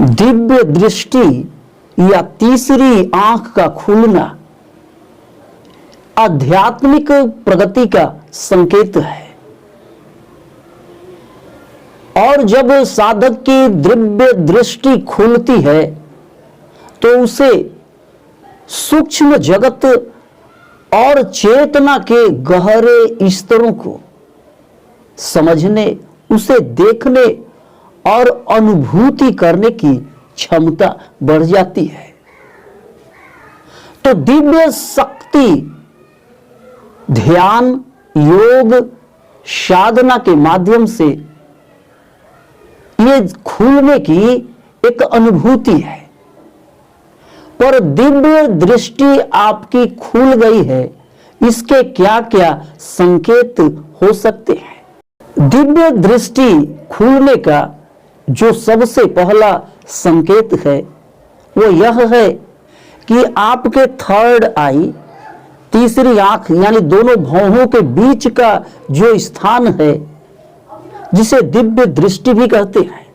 दिव्य दृष्टि या तीसरी आंख का खुलना आध्यात्मिक प्रगति का संकेत है। और जब साधक की दिव्य दृष्टि खुलती है तो उसे सूक्ष्म जगत और चेतना के गहरे स्तरों को समझने, उसे देखने और अनुभूति करने की क्षमता बढ़ जाती है। तो दिव्य शक्ति ध्यान, योग, साधना के माध्यम से ये खुलने की एक अनुभूति है। पर दिव्य दृष्टि आपकी खुल गई है, इसके क्या क्या संकेत हो सकते हैं? दिव्य दृष्टि खुलने का जो सबसे पहला संकेत है वो यह है कि आपके थर्ड आई, तीसरी आंख यानी दोनों भौहों के बीच का जो स्थान है, जिसे दिव्य दृष्टि भी कहते हैं,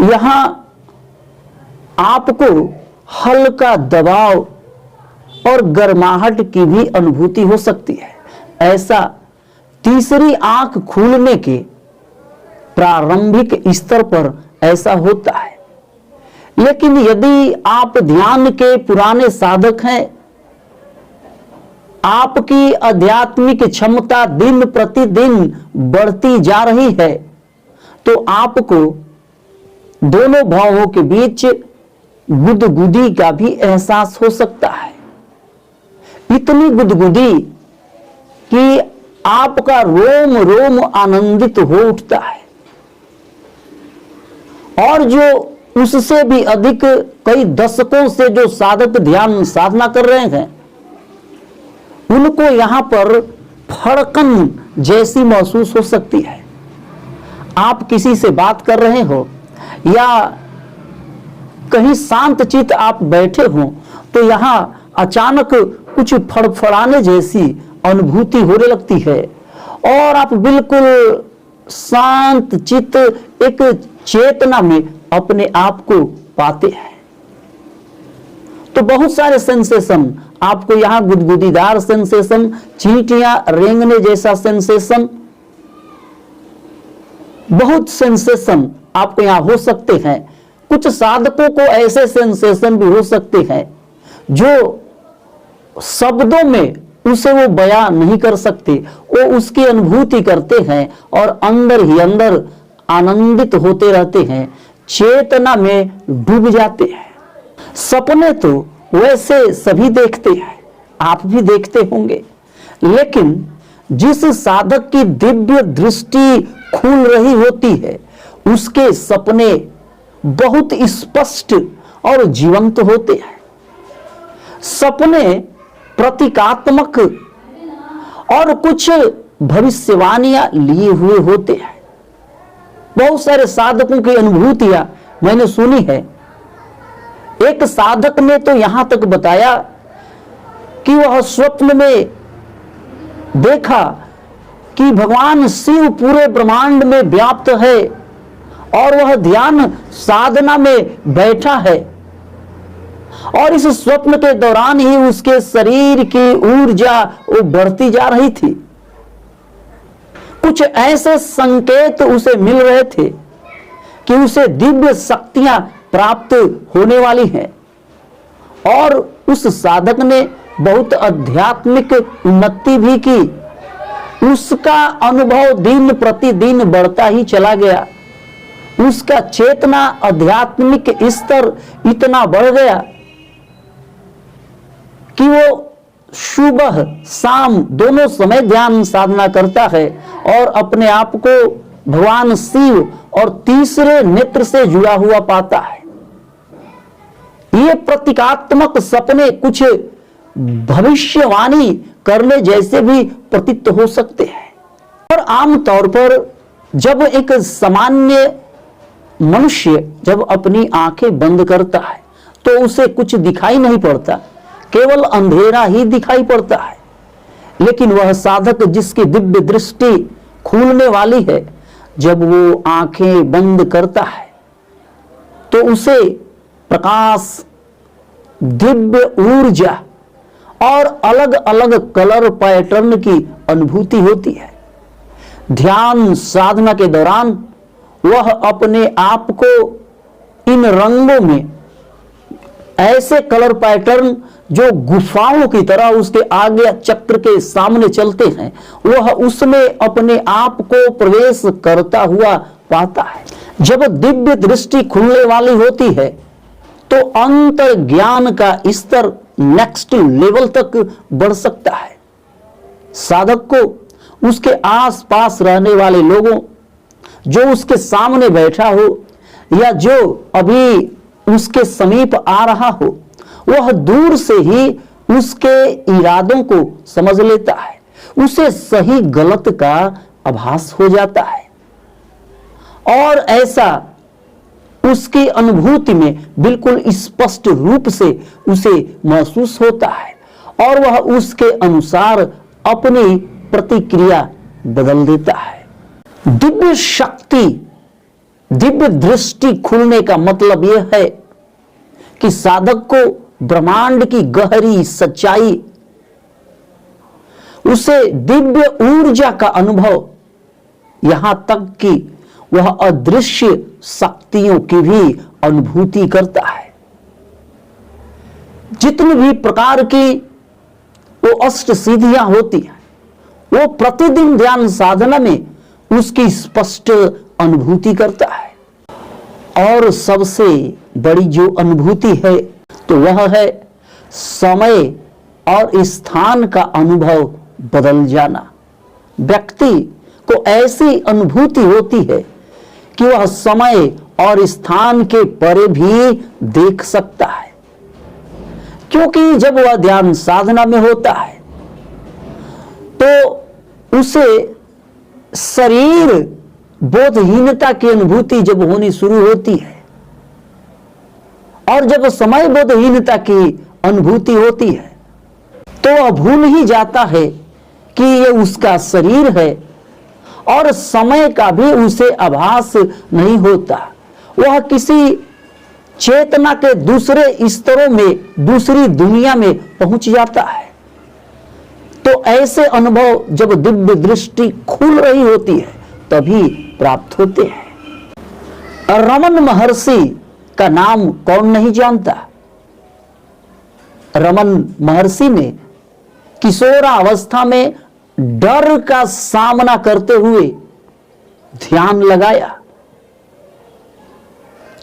यहां आपको हल्का दबाव और गर्माहट की भी अनुभूति हो सकती है। ऐसा तीसरी आंख खुलने के प्रारंभिक स्तर पर ऐसा होता है। लेकिन यदि आप ध्यान के पुराने साधक हैं, आपकी आध्यात्मिक क्षमता दिन प्रतिदिन बढ़ती जा रही है, तो आपको दोनों भावों के बीच गुदगुदी का भी एहसास हो सकता है। इतनी गुदगुदी कि आपका रोम रोम आनंदित हो उठता है। और जो उससे भी अधिक कई दशकों से जो साधक ध्यान साधना कर रहे हैं, उनको यहां पर फड़कन जैसी महसूस हो सकती है। आप किसी से बात कर रहे हो या कहीं शांत चित आप बैठे हो, तो यहां अचानक कुछ फड़फड़ाने जैसी अनुभूति होने लगती है और आप बिल्कुल शांत चित एक चेतना में अपने आप को पाते हैं। तो बहुत सारे सेंसेशन आपको यहां, गुदगुदीदार सेंसेशन, चींटियां रेंगने जैसा सेंसेशन, बहुत सेंसेशन आपको यहां हो सकते हैं। कुछ साधकों को ऐसे सेंसेशन भी हो सकते हैं जो शब्दों में उसे वो बयान नहीं कर सकते, वो उसकी अनुभूति करते हैं और अंदर ही अंदर आनंदित होते रहते हैं, चेतना में डूब जाते हैं। सपने तो वैसे सभी देखते हैं, आप भी देखते होंगे, लेकिन जिस साधक की दिव्य दृष्टि खुल रही होती है, उसके सपने बहुत स्पष्ट और जीवंत होते हैं। सपने प्रतीकात्मक और कुछ भविष्यवाणियां लिए हुए होते हैं। बहुत सारे साधकों की अनुभूतियां मैंने सुनी है। एक साधक ने तो यहां तक बताया कि वह स्वप्न में देखा कि भगवान शिव पूरे ब्रह्मांड में व्याप्त है और वह ध्यान साधना में बैठा है, और इस स्वप्न के दौरान ही उसके शरीर की ऊर्जा वो बढ़ती जा रही थी। कुछ ऐसे संकेत उसे मिल रहे थे कि उसे दिव्य शक्तियां प्राप्त होने वाली हैं, और उस साधक ने बहुत आध्यात्मिक उन्नति भी की। उसका अनुभव दिन प्रतिदिन बढ़ता ही चला गया। उसका चेतना आध्यात्मिक स्तर इतना बढ़ गया कि वो सुबह शाम दोनों समय ध्यान साधना करता है और अपने आप को भगवान शिव और तीसरे नेत्र से जुड़ा हुआ पाता है। ये प्रतीकात्मक सपने कुछ भविष्यवाणी करने जैसे भी प्रतीत हो सकते हैं। और आमतौर पर जब एक सामान्य मनुष्य जब अपनी आंखें बंद करता है तो उसे कुछ दिखाई नहीं पड़ता, केवल अंधेरा ही दिखाई पड़ता है। लेकिन वह साधक जिसकी दिव्य दृष्टि खुलने वाली है, जब वो आंखें बंद करता है तो उसे प्रकाश, दिव्य ऊर्जा और अलग अलग कलर पैटर्न की अनुभूति होती है। ध्यान साधना के दौरान वह अपने आप को इन रंगों में, ऐसे कलर पैटर्न जो गुफाओं की तरह उसके आगे चक्र के सामने चलते हैं, वह उसमें अपने आप को प्रवेश करता हुआ पाता है। जब दिव्य दृष्टि खुलने वाली होती है तो अंतर ज्ञान का स्तर नेक्स्ट लेवल तक बढ़ सकता है। साधक को उसके आसपास रहने वाले लोगों, जो उसके सामने बैठा हो या जो अभी उसके समीप आ रहा हो, वह दूर से ही उसके इरादों को समझ लेता है। उसे सही गलत का आभास हो जाता है और ऐसा उसकी अनुभूति में बिल्कुल स्पष्ट रूप से उसे महसूस होता है और वह उसके अनुसार अपनी प्रतिक्रिया बदल देता है। दिव्य शक्ति, दिव्य दृष्टि खुलने का मतलब यह है कि साधक को ब्रह्मांड की गहरी सच्चाई, उसे दिव्य ऊर्जा का अनुभव, यहां तक कि वह अदृश्य शक्तियों की भी अनुभूति करता है। जितनी भी प्रकार की वो अष्ट सिद्धियां होती हैं, वो प्रतिदिन ध्यान साधना में उसकी स्पष्ट अनुभूति करता है। और सबसे बड़ी जो अनुभूति है तो वह है समय और स्थान का अनुभव बदल जाना। व्यक्ति को ऐसी अनुभूति होती है कि वह समय और स्थान के परे भी देख सकता है, क्योंकि जब वह ध्यान साधना में होता है तो उसे शरीर बोधहीनता की अनुभूति जब होनी शुरू होती है, और जब समय बोधहीनता की अनुभूति होती है तो वह भूल ही जाता है कि यह उसका शरीर है और समय का भी उसे आभास नहीं होता। वह किसी चेतना के दूसरे स्तरों में, दूसरी दुनिया में पहुंच जाता है। तो ऐसे अनुभव जब दिव्य दृष्टि खुल रही होती है तभी प्राप्त होते हैं। रमन महर्षि का नाम कौन नहीं जानता। रमन महर्षि ने किशोरावस्था में डर का सामना करते हुए ध्यान लगाया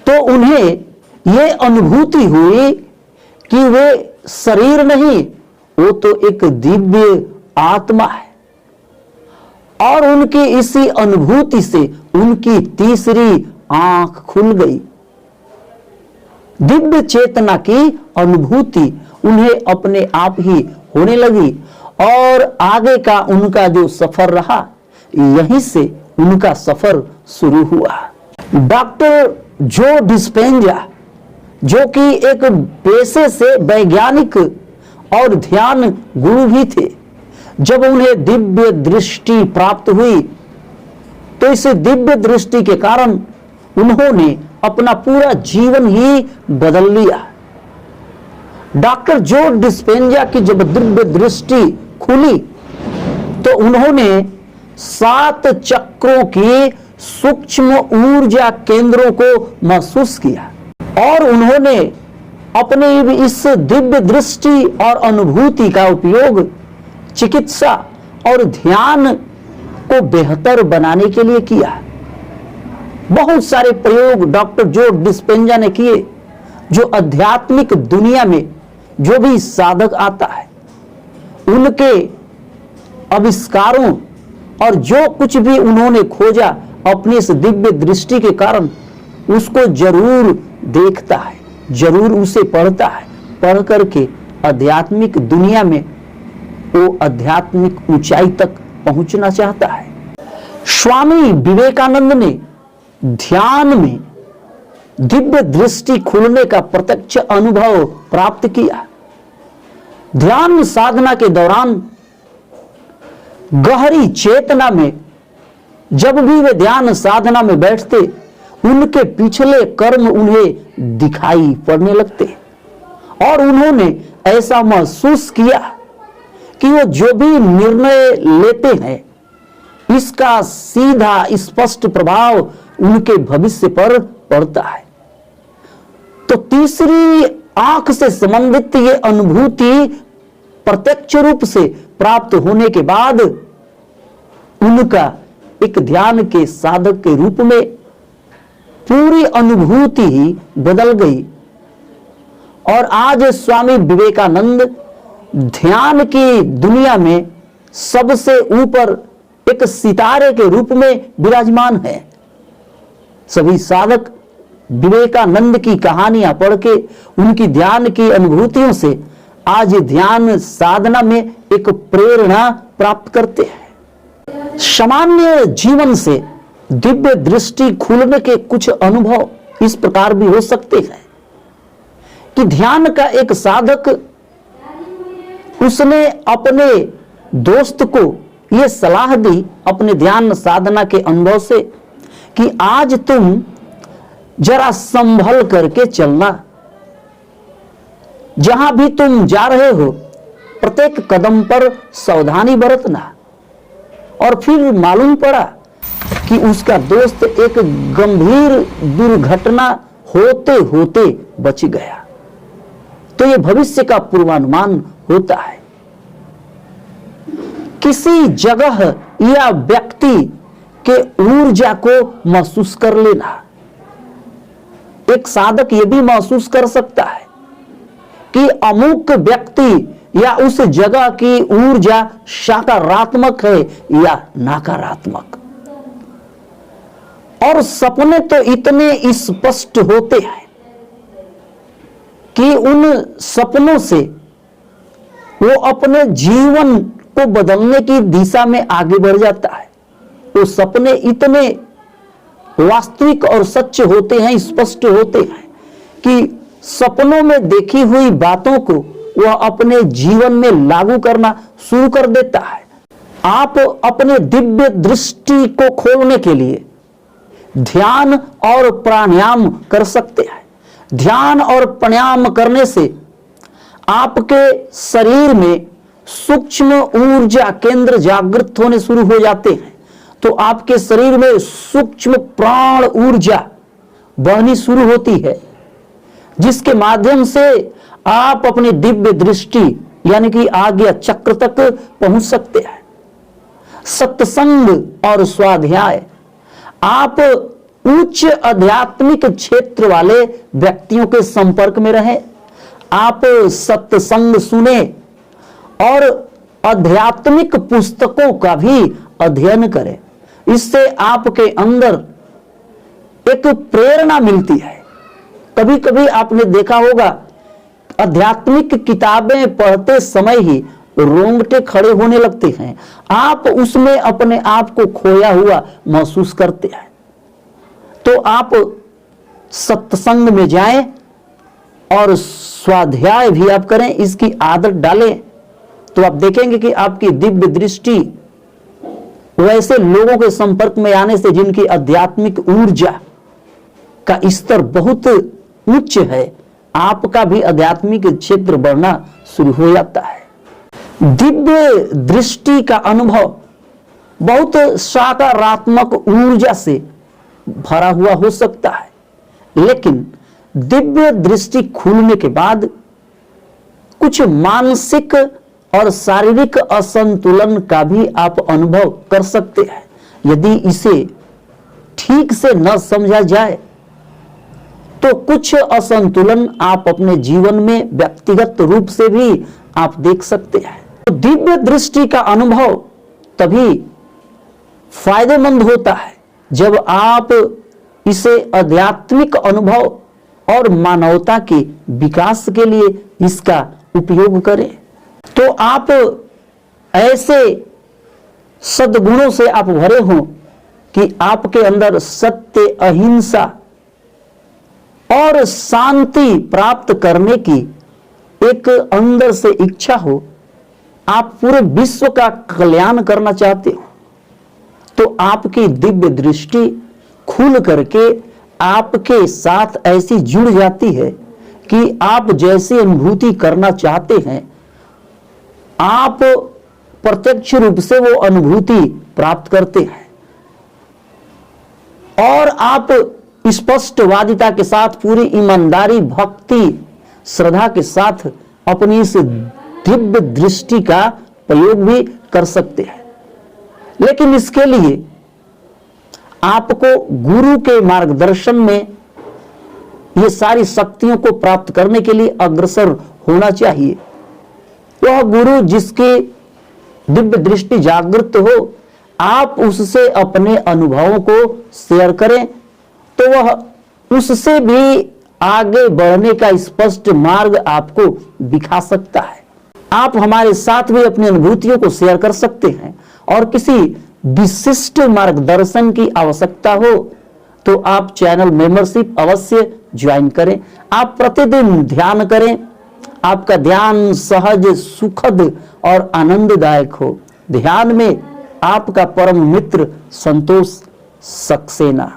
तो उन्हें यह अनुभूति हुई कि वे शरीर नहीं, वो तो एक दिव्य आत्मा है। और उनकी इसी अनुभूति से उनकी तीसरी आंख खुल गई। दिव्य चेतना की अनुभूति उन्हें अपने आप ही होने लगी और आगे का उनका जो सफर रहा, यहीं से उनका सफर शुरू हुआ। डॉक्टर जो डिस्पेंजा, जो कि एक पेशे से वैज्ञानिक और ध्यान गुरु भी थे, जब उन्हें दिव्य दृष्टि प्राप्त हुई तो इस दिव्य दृष्टि के कारण उन्होंने अपना पूरा जीवन ही बदल लिया। डॉक्टर जो डिस्पेंजा की जब दिव्य दृष्टि खुली तो उन्होंने 7 चक्रों की सूक्ष्म ऊर्जा केंद्रों को महसूस किया और उन्होंने अपने इस दिव्य दृष्टि और अनुभूति का उपयोग चिकित्सा और ध्यान को बेहतर बनाने के लिए किया। बहुत सारे प्रयोग डॉक्टर जो डिस्पेंजा ने किए, जो आध्यात्मिक दुनिया में जो भी साधक आता है, उनके आविष्कारों और जो कुछ भी उन्होंने खोजा अपनी इस दिव्य दृष्टि के कारण, उसको जरूर देखता है, जरूर उसे पढ़ता है। पढ़ करके आध्यात्मिक दुनिया में वो आध्यात्मिक ऊंचाई तक पहुंचना चाहता है। स्वामी विवेकानंद ने ध्यान में दिव्य दृष्टि खुलने का प्रत्यक्ष अनुभव प्राप्त किया। ध्यान साधना के दौरान गहरी चेतना में जब भी वे ध्यान साधना में बैठते, उनके पिछले कर्म उन्हें दिखाई पड़ने लगते और उन्होंने ऐसा महसूस किया कि वो जो भी निर्णय लेते हैं इसका सीधा स्पष्ट प्रभाव उनके भविष्य पर पड़ता है। तो तीसरी आंख से संबंधित ये अनुभूति प्रत्यक्ष रूप से प्राप्त होने के बाद उनका एक ध्यान के साधक के रूप में पूरी अनुभूति ही बदल गई और आज स्वामी विवेकानंद ध्यान की दुनिया में सबसे ऊपर एक सितारे के रूप में विराजमान है। सभी साधक विवेकानंद की कहानियां पढ़ के उनकी ध्यान की अनुभूतियों से आज ध्यान साधना में एक प्रेरणा प्राप्त करते हैं। सामान्य जीवन से दिव्य दृष्टि खुलने के कुछ अनुभव इस प्रकार भी हो सकते हैं कि ध्यान का एक साधक उसने अपने दोस्त को यह सलाह दी अपने ध्यान साधना के अनुभव से कि आज तुम जरा संभल करके चलना, जहां भी तुम जा रहे हो प्रत्येक कदम पर सावधानी बरतना। और फिर मालूम पड़ा कि उसका दोस्त एक गंभीर दुर्घटना होते होते बच गया। तो यह भविष्य का पूर्वानुमान होता है। किसी जगह या व्यक्ति के ऊर्जा को महसूस कर लेना। एक साधक यह भी महसूस कर सकता है कि अमुक व्यक्ति या उस जगह की ऊर्जा सकारात्मक है या नकारात्मक। और सपने तो इतने स्पष्ट होते हैं कि उन सपनों से वो अपने जीवन को बदलने की दिशा में आगे बढ़ जाता है। वो सपने इतने वास्तविक और सच्चे होते हैं, स्पष्ट होते हैं कि सपनों में देखी हुई बातों को वह अपने जीवन में लागू करना शुरू कर देता है। आप अपने दिव्य दृष्टि को खोलने के लिए ध्यान और प्राणायाम कर सकते हैं। ध्यान और प्राणायाम करने से आपके शरीर में सूक्ष्म ऊर्जा केंद्र जागृत होने शुरू हो जाते हैं। तो आपके शरीर में सूक्ष्म प्राण ऊर्जा बहनी शुरू होती है, जिसके माध्यम से आप अपनी दिव्य दृष्टि यानी कि आज्ञा चक्र तक पहुंच सकते हैं। सत्संग और स्वाध्याय, आप उच्च आध्यात्मिक क्षेत्र वाले व्यक्तियों के संपर्क में रहें। आप सत्संग सुने और आध्यात्मिक पुस्तकों का भी अध्ययन करें। इससे आपके अंदर एक प्रेरणा मिलती है। कभी कभी आपने देखा होगा आध्यात्मिक किताबें पढ़ते समय ही रोंगटे खड़े होने लगते हैं। आप उसमें अपने आप को खोया हुआ महसूस करते हैं। तो आप सत्संग में जाएं और स्वाध्याय भी आप करें, इसकी आदत डालें, तो आप देखेंगे कि आपकी दिव्य दृष्टि वैसे लोगों के संपर्क में आने से जिनकी आध्यात्मिक ऊर्जा का स्तर बहुत उच्च है, आपका भी आध्यात्मिक क्षेत्र बढ़ना शुरू हो जाता है। दिव्य दृष्टि का अनुभव बहुत सकारात्मक ऊर्जा से भरा हुआ हो सकता है, लेकिन दिव्य दृष्टि खुलने के बाद कुछ मानसिक और शारीरिक असंतुलन का भी आप अनुभव कर सकते हैं। यदि इसे ठीक से न समझा जाए तो कुछ असंतुलन आप अपने जीवन में व्यक्तिगत रूप से भी आप देख सकते हैं। तो दिव्य दृष्टि का अनुभव तभी फायदेमंद होता है जब आप इसे आध्यात्मिक अनुभव और मानवता के विकास के लिए इसका उपयोग करें। तो आप ऐसे सद्गुणों से आप भरे हों कि आपके अंदर सत्य, अहिंसा और शांति प्राप्त करने की एक अंदर से इच्छा हो। आप पूरे विश्व का कल्याण करना चाहते हो, तो आपकी दिव्य दृष्टि खुल करके आपके साथ ऐसी जुड़ जाती है कि आप जैसी अनुभूति करना चाहते हैं, आप प्रत्यक्ष रूप से वो अनुभूति प्राप्त करते हैं और आप स्पष्टवादिता के साथ, पूरी ईमानदारी, भक्ति, श्रद्धा के साथ अपनी इस दिव्य दृष्टि का प्रयोग भी कर सकते हैं। लेकिन इसके लिए आपको गुरु के मार्गदर्शन में ये सारी शक्तियों को प्राप्त करने के लिए अग्रसर होना चाहिए। वह गुरु जिसकी दिव्य दृष्टि जागृत हो, आप उससे अपने अनुभवों को शेयर करें तो वह उससे भी आगे बढ़ने का स्पष्ट मार्ग आपको दिखा सकता है। आप हमारे साथ भी अपनी अनुभूतियों को शेयर कर सकते हैं और किसी विशिष्ट मार्गदर्शन की आवश्यकता हो तो आप चैनल मेंबरशिप अवश्य ज्वाइन करें। आप प्रतिदिन ध्यान करें, आपका ध्यान सहज, सुखद और आनंददायक हो। ध्यान में आपका परम मित्र संतोष सक्सेना।